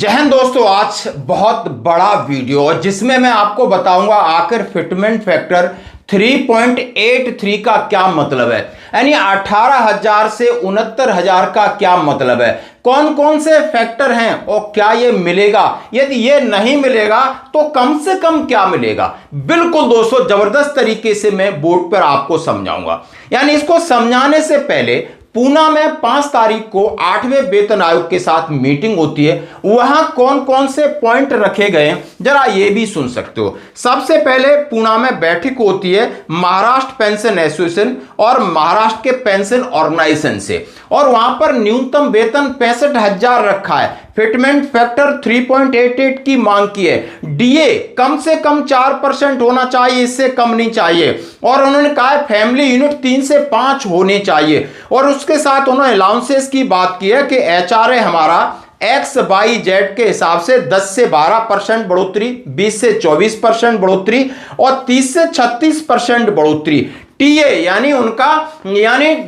जय हिंद दोस्तों, आज बहुत बड़ा वीडियो जिसमें मैं आपको बताऊंगा आखिर फिटमेंट फैक्टर 3.83 का क्या मतलब है, यानी 18,000 से 69,000 का क्या मतलब है, कौन कौन से फैक्टर हैं और क्या ये मिलेगा, यदि ये नहीं मिलेगा तो कम से कम क्या मिलेगा। बिल्कुल दोस्तों, जबरदस्त तरीके से मैं बोर्ड पर आपको समझाऊंगा। यानी इसको समझाने से पहले पूना में 5 तारीख को 8वें वेतन आयोग के साथ मीटिंग होती है, वहां कौन कौन से पॉइंट रखे गए जरा ये भी सुन सकते हो। सबसे पहले पूना में बैठक होती है महाराष्ट्र पेंशन एसोसिएशन और महाराष्ट्र के पेंशन ऑर्गेनाइजेशन से, और वहां पर न्यूनतम वेतन 65,000 रखा है। फिटमेंट फैक्टर 3.88 की मांग की है। डीए कम से कम 4% होना चाहिए, इससे कम नहीं चाहिए। और उन्होंने कहा है फैमिली यूनिट 3 से 5 होने चाहिए। और उसके साथ उन्होंने अलाउंसेस की बात की है कि एचआरए हमारा XYZ के हिसाब से 10 से 12% बढ़ोतरी, 20 से 24% बढ़ोतरी और 30 से 36% बढ़ोतरी। टीए यानी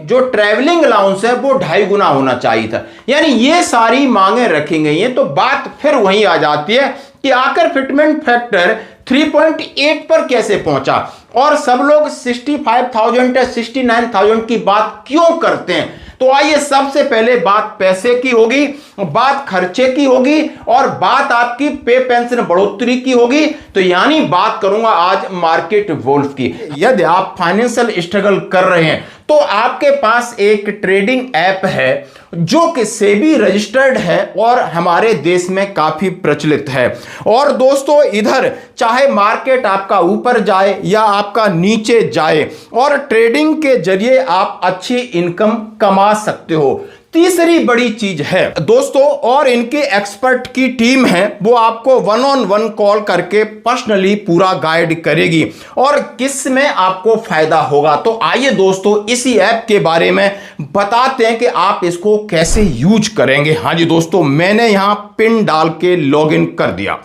जो ट्रैवलिंग अलाउंस है वो 2.5 गुना होना चाहिए था। यानी ये सारी मांगे रखी गई हैं। तो बात फिर वहीं आ जाती है कि आखिर फिटमेंट फैक्टर 3.8 पर कैसे पहुंचा, और सब लोग 65,000 या 69,000 की बात क्यों करते हैं। तो आइए, सबसे पहले बात पैसे की होगी, बात खर्चे की होगी और बात आपकी पे पेंशन बढ़ोतरी की होगी। तो यानी बात करूंगा आज मार्केट वोल्फ की। यदि आप फाइनेंशियल स्ट्रगल कर रहे हैं तो आपके पास एक ट्रेडिंग ऐप है जो कि सेबी रजिस्टर्ड है और हमारे देश में काफी प्रचलित है। और दोस्तों, इधर चाहे मार्केट आपका ऊपर जाए या आपका नीचे जाए, और ट्रेडिंग के जरिए आप अच्छी इनकम कमा सकते हो। तीसरी बड़ी चीज है दोस्तों, और इनके एक्सपर्ट की टीम है, वो आपको 1-on-1 कॉल करके पर्सनली पूरा गाइड करेगी और किस में आपको फायदा होगा। तो आइए दोस्तों, इसी ऐप के बारे में बताते हैं कि आप इसको कैसे यूज करेंगे। हाँ जी दोस्तों, मैंने यहां पिन डाल के लॉगिन कर दिया,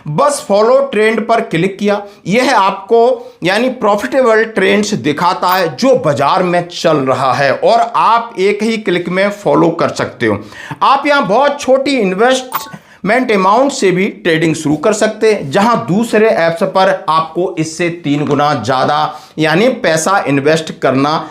बस फॉलो ट्रेंड पर क्लिक किया। यह आपको यानी प्रॉफिटेबल ट्रेंड्स दिखाता है जो बाजार में चल रहा है, और आप एक ही क्लिक में फॉलो कर सकते हो। आप यहां बहुत छोटी इन्वेस्टमेंट अमाउंट से भी ट्रेडिंग शुरू कर सकते हैं, जहां दूसरे ऐप्स पर आपको इससे 3 गुना ज्यादा यानी पैसा इन्वेस्ट करना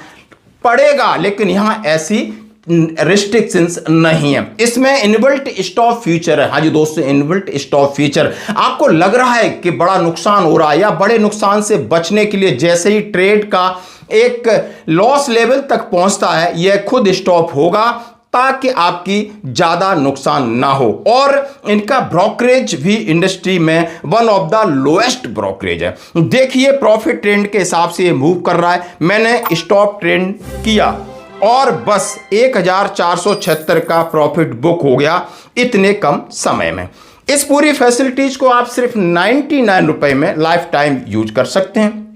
पड़ेगा, लेकिन यहां ऐसी रिस्ट्रिक्शंस नहीं है। इसमें इनबिल्ट स्टॉप फीचर है। हाँ जी दोस्तों, इनबिल्ट स्टॉप फीचर। आपको लग रहा है कि बड़ा नुकसान हो रहा है या बड़े नुकसान से बचने के लिए जैसे ही ट्रेड का एक लॉस लेवल तक पहुंचता है, यह खुद स्टॉप होगा ताकि आपकी ज्यादा नुकसान ना हो। और इनका ब्रोकरेज भी इंडस्ट्री में one of the lowest brokerage है। देखिए, प्रॉफिट ट्रेंड के हिसाब से ये मूव कर रहा है। मैंने स्टॉप ट्रेंड किया और बस 1,476 का प्रॉफिट बुक हो गया इतने कम समय में। इस पूरी फैसिलिटीज को आप सिर्फ 99 रुपए में लाइफ टाइम यूज कर सकते हैं।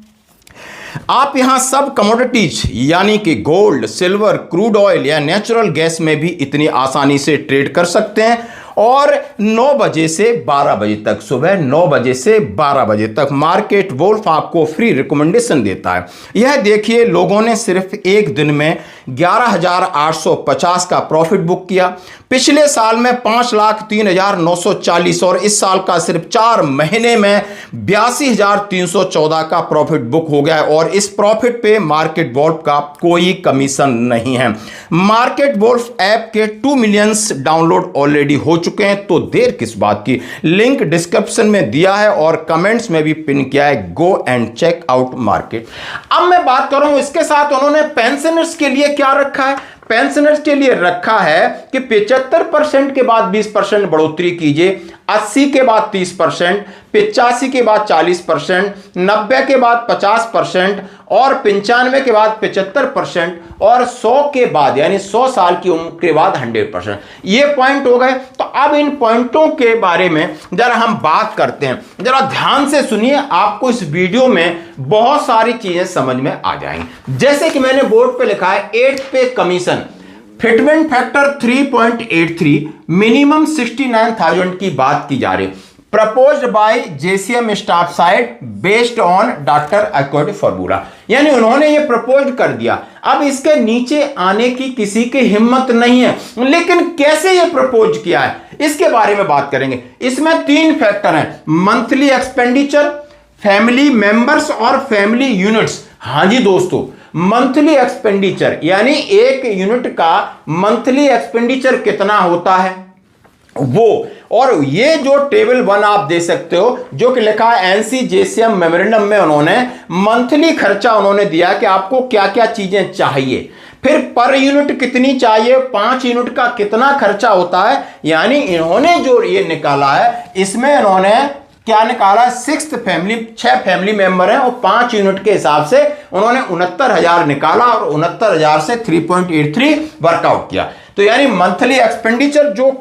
आप यहां सब कमोडिटीज यानी कि गोल्ड, सिल्वर, क्रूड ऑयल या नेचुरल गैस में भी इतनी आसानी से ट्रेड कर सकते हैं। और 9 बजे से 12 बजे तक, सुबह 9 बजे से 12 बजे तक मार्केट वोल्फ आपको फ्री रिकमेंडेशन देता है। यह देखिए, लोगों ने सिर्फ एक दिन में 11,850 का प्रॉफिट बुक किया। पिछले साल में 5,03,940 और इस साल का सिर्फ 4 महीने में 82,314 का प्रॉफिट बुक हो गया है। और इस प्रॉफिट पे मार्केट वोल्फ का कोई कमीशन नहीं है। मार्केट वोल्फ ऐप के 2 मिलियन डाउनलोड ऑलरेडी हो चुके हैं, तो देर किस बात की। लिंक डिस्क्रिप्शन में दिया है और कमेंट्स में भी पिन किया है। Go and check out market. अब मैं बात करूं, इसके साथ उन्होंने पेंशनर्स के लिए क्या रखा है। पेंशनर्स के लिए रखा है कि 75% के बाद 20% बढ़ोतरी कीजिए, 80 के बाद 30%, 85 के बाद 40%, 90 के बाद 50% और 95 के बाद 75% और 100 के बाद यानी 100 साल की उम्र के बाद 100%। ये पॉइंट हो गए। तो अब इन पॉइंटों के बारे में जरा हम बात करते हैं। जरा ध्यान से सुनिए, आपको इस वीडियो में बहुत सारी चीजें समझ में आ जाएंगी। जैसे कि मैंने बोर्ड पे लिखा है 8th पे कमीशन, फिटमेंट फैक्टर 3.83, मिनिमम 69,000 की बात की जा रही है। Proposed by JCM staff side based on doctor acquired formula, यानी उन्होंने ये प्रपोज कर दिया। अब इसके नीचे आने की किसी की हिम्मत नहीं है, लेकिन कैसे ये प्रपोज किया है इसके बारे में बात करेंगे। इसमें 3 फैक्टर हैं, मंथली एक्सपेंडिचर, फैमिली मेंबर्स और फैमिली यूनिट्स। हां जी दोस्तों, मंथली एक्सपेंडिचर यानी एक यूनिट का मंथली एक्सपेंडिचर कितना होता है वो, और ये जो टेबल 1 आप दे सकते हो जो कि लिखा है एनसीजेसीएम मेमोरेंडम में, उन्होंने मंथली खर्चा उन्होंने दिया कि आपको क्या क्या चीजें चाहिए, फिर पर यूनिट कितनी चाहिए, 5 यूनिट का कितना खर्चा होता है। यानी इन्होंने जो ये निकाला है इसमें इन्होंने क्या निकाला, 6 फैमिली मेंबर हैं और 5 यूनिट के हिसाब से उन्होंने 69,000 निकाला और 69,000 से 3.83 वर्कआउट किया। तो यानी मंथली एक्सपेंडिचर जो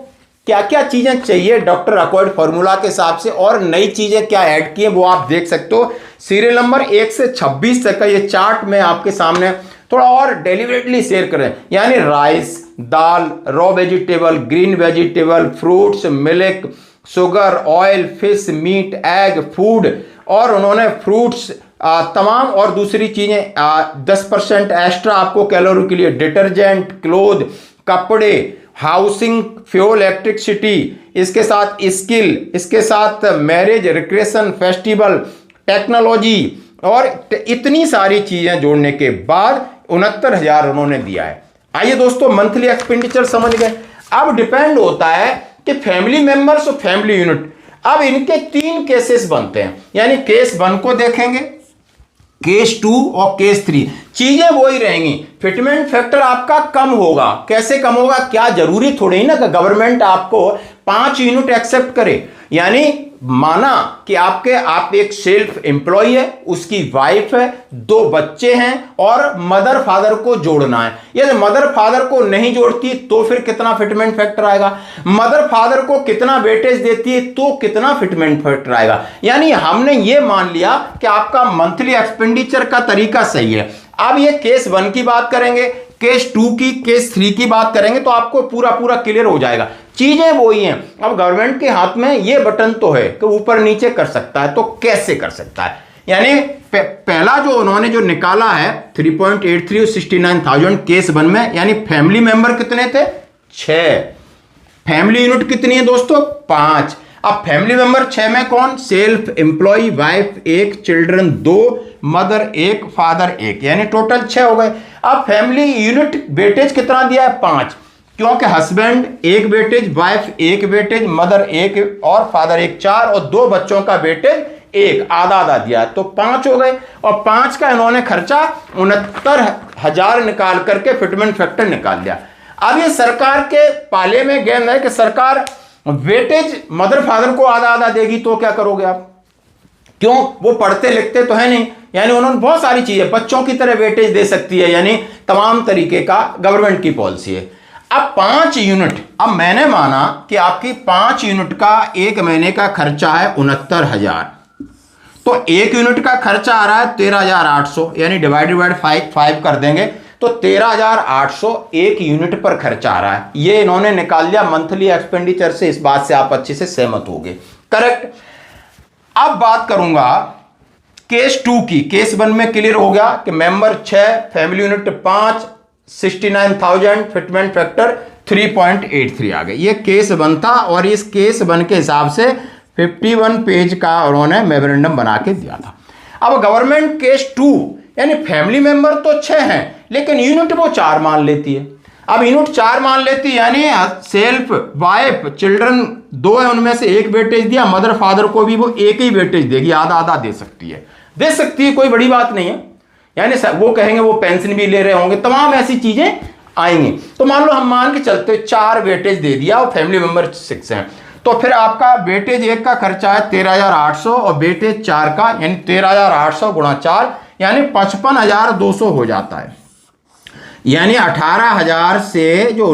क्या क्या चीजें चाहिए डॉक्टर एक्वायर्ड फॉर्मूला के हिसाब से और नई चीजें क्या ऐड की है वो आप देख सकते हो। सीरियल नंबर 1 से 26 तक का ये चार्ट में आपके सामने थोड़ा और डेलिबरेटली शेयर करें, यानी rice, dal, raw vegetable, green vegetable, fruits, milk, sugar, oil, fish, meat, egg, food, और उन्होंने फ्रूट्स तमाम और दूसरी चीजें 10% एक्स्ट्रा आपको कैलोरी के लिए, डिटर्जेंट, क्लोथ, कपड़े, हाउसिंग, फ्यूल, इलेक्ट्रिसिटी, इसके साथ स्किल, इसके साथ मैरिज, रिक्रिएशन, फेस्टिवल, टेक्नोलॉजी और इतनी सारी चीजें जोड़ने के बाद 69,000 उन्होंने दिया है। आइए दोस्तों, मंथली एक्सपेंडिचर समझ गए। अब डिपेंड होता है कि फैमिली मेंबर्स और फैमिली यूनिट, अब इनके 3 केसेस बनते हैं, यानी केस 1 को देखेंगे, केस 2 और केस 3। चीजें वही रहेंगी, फिटमेंट फैक्टर आपका कम होगा। कैसे कम होगा, क्या जरूरी थोड़ी ही ना कि गवर्नमेंट आपको 5 यूनिट एक्सेप्ट करे। यानी माना कि आप एक सेल्फ एम्प्लॉय है, उसकी वाइफ है, 2 बच्चे हैं और मदर फादर को जोड़ना है। यदि मदर फादर को नहीं जोड़ती तो फिर कितना फिटमेंट फैक्टर आएगा, मदर फादर को कितना वेटेज देती है तो कितना फिटमेंट फैक्टर आएगा। यानी हमने ये मान लिया कि आपका मंथली एक्सपेंडिचर का तरीका सही है। अब ये केस 1 की बात करेंगे, केस 2 की, केस 3 की बात करेंगे तो आपको पूरा क्लियर हो जाएगा। चीजें वही हैं। अब गवर्नमेंट के हाथ में ये बटन तो है कि ऊपर नीचे कर सकता है, तो कैसे कर सकता है। यानी पहला जो उन्होंने जो निकाला है 3.83 और 69,000 केस 1 में, यानी फैमिली मेंबर कितने थे, 6, फैमिली यूनिट कितनी है दोस्तों, 5। अब फैमिली मेंबर 6 में कौन, self employ, wife 1, children 2, mother 1, father 1, यानी टोटल 6 हो गए। अब फैमिली यूनिट वेटेज कितना दिया है, 5, क्योंकि husband 1 weightage, wife 1 weightage, mother 1 और फादर 1, 4 और 2 बच्चों का वेटेज 1, आधा दिया तो 5 हो गए। और 5 का इन्होंने खर्चा 69,000 निकाल करके फिटमेंट फैक्टर निकाल दिया। अब ये सरकार के पाले में गेंद है कि सरकार वेटेज मदर फादर को आधा देगी, तो क्या करोगे आप, क्यों, वो पढ़ते लिखते तो है नहीं। यानी उन्होंने बहुत सारी चीजें बच्चों की तरह वेटेज दे सकती है, यानी तमाम तरीके का गवर्नमेंट की पॉलिसी है। अब 5 यूनिट, अब मैंने माना कि आपकी 5 यूनिट का 1 महीने का खर्चा है 69,000, तो 1 यूनिट का खर्चा आ रहा है 13,800, यानी डिवाइडेड बाय 5 कर देंगे तो 13,800 1 यूनिट पर खर्चा आ रहा है। ये इन्होंने निकाल लिया मंथली एक्सपेंडिचर से। इस बात से आप अच्छे से सहमत होंगे, करेक्ट। अब बात करूंगा केस 2 की। केस 1 में क्लियर हो गया कि member 6, family unit 5, 69,000, fitment factor 3.83 आ गए। ये केस 1 था और इस केस 1 के हिसाब से 51 पेज का उन्होंने मेमोरेंडम बना के दिया था। अब गवर्नमेंट केस 2, यानी फैमिली मेंबर तो 6 हैं लेकिन यूनिट वो 4 मान लेती है। अब यूनिट 4 मान लेती है, यानी सेल्फ, वाइफ, चिल्ड्रन 2 है, उनमें से 1 वेटेज दिया, मदर फादर को भी वो 1 ही वेटेज देगी, आधा दे सकती है, कोई बड़ी बात नहीं है। यानी वो कहेंगे वो पेंशन भी ले रहे होंगे, तमाम ऐसी चीजें आएंगी। तो मान लो हम मान के चलते 4 वेटेज दे दिया और फैमिली मेंबर 6 हैं, तो फिर आपका वेटेज 1 का खर्चा है 13,800 और वेटेज 4 का, यानी 13,800 गुणा 4 यानी 55,200 हो जाता है। यानी 18,000 से जो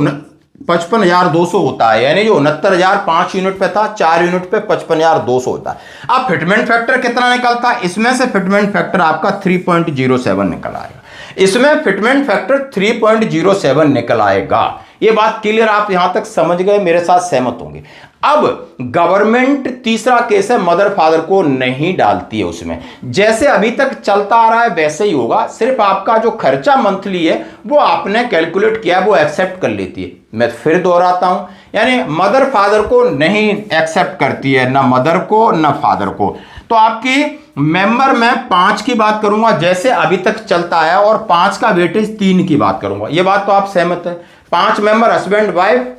55,200 होता है, यानी जो 69,000 5 यूनिट पे था, 4 यूनिट पे 55,200 होता है। अब फिटमेंट फैक्टर कितना निकलता है, इसमें से फिटमेंट फैक्टर आपका 3.07 निकल आएगा। इसमें फिटमेंट फैक्टर 3.07 निकल आएगा। ये बात क्लियर, आप यहां तक समझ गए, मेरे साथ सहमत होंगे। अब गवर्नमेंट तीसरा केस है, मदर फादर को नहीं डालती है उसमें। जैसे अभी तक चलता आ रहा है वैसे ही होगा, सिर्फ आपका जो खर्चा मंथली है वो आपने कैलकुलेट किया, वो एक्सेप्ट कर लेती है। मैं फिर दोहराता हूं, यानी मदर फादर को नहीं एक्सेप्ट करती है, ना मदर को ना फादर को। तो आपकी मेंबर में 5 की बात करूंगा जैसे अभी तक चलता है, और 5 का वेटेज 3 की बात करूंगा। ये बात तो आप सहमत है? 5 मेंबर हस्बैंड वाइफ,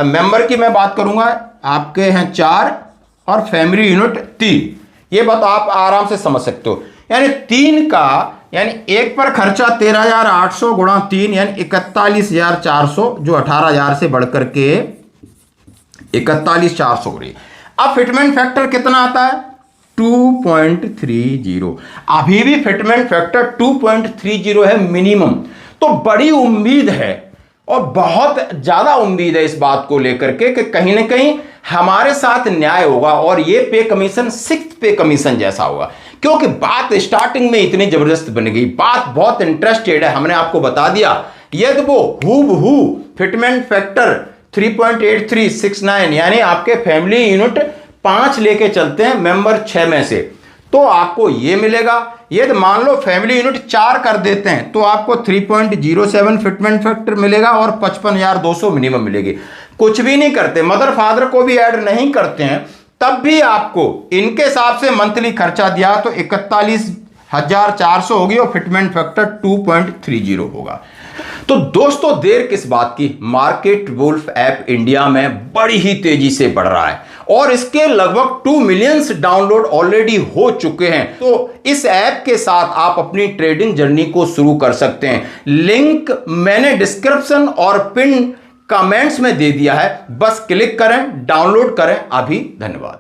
मेंबर की मैं बात करूंगा, आपके हैं 4 और फैमिली यूनिट 3। ये बात आप आराम से समझ सकते हो। यानी 3 का, यानी एक पर खर्चा 13,800 गुणा 3 यानी 41,400, जो 18,000 से बढ़कर के 41,400 हो रही है। अब फिटमेंट फैक्टर कितना आता है? 2.30। अभी भी फिटमेंट फैक्टर 2.30 है मिनिमम। तो बड़ी उम्मीद है और बहुत ज्यादा उम्मीद है इस बात को लेकर के कि कहीं ना कहीं हमारे साथ न्याय होगा और ये पे कमीशन 6th पे कमीशन जैसा होगा, क्योंकि बात स्टार्टिंग में इतनी जबरदस्त बन गई, बात बहुत इंटरेस्टेड है। हमने आपको बता दिया यदि वो हूबहू फिटमेंट फैक्टर 3.8369 यानी आपके फैमिली यूनिट 5 लेके चलते हैं मेंबर 6 में से, तो आपको ये मिलेगा। यदि मान लो फैमिली यूनिट 4 कर देते हैं तो आपको 3.07 फिटमेंट फैक्टर मिलेगा और 55,200 मिनिमम मिलेगी। कुछ भी नहीं करते, मदर फादर को भी ऐड नहीं करते हैं, तब भी आपको इनके हिसाब से मंथली खर्चा दिया तो 41,400 होगी और फिटमेंट फैक्टर 2.30 होगा। तो दोस्तों देर किस बात की, मार्केट वुल्फ ऐप इंडिया में बड़ी ही तेजी से बढ़ रहा है और इसके लगभग 2 मिलियंस डाउनलोड ऑलरेडी हो चुके हैं। तो इस ऐप के साथ आप अपनी ट्रेडिंग जर्नी को शुरू कर सकते हैं। लिंक मैंने डिस्क्रिप्शन और पिन कमेंट्स में दे दिया है, बस क्लिक करें, डाउनलोड करें अभी। धन्यवाद।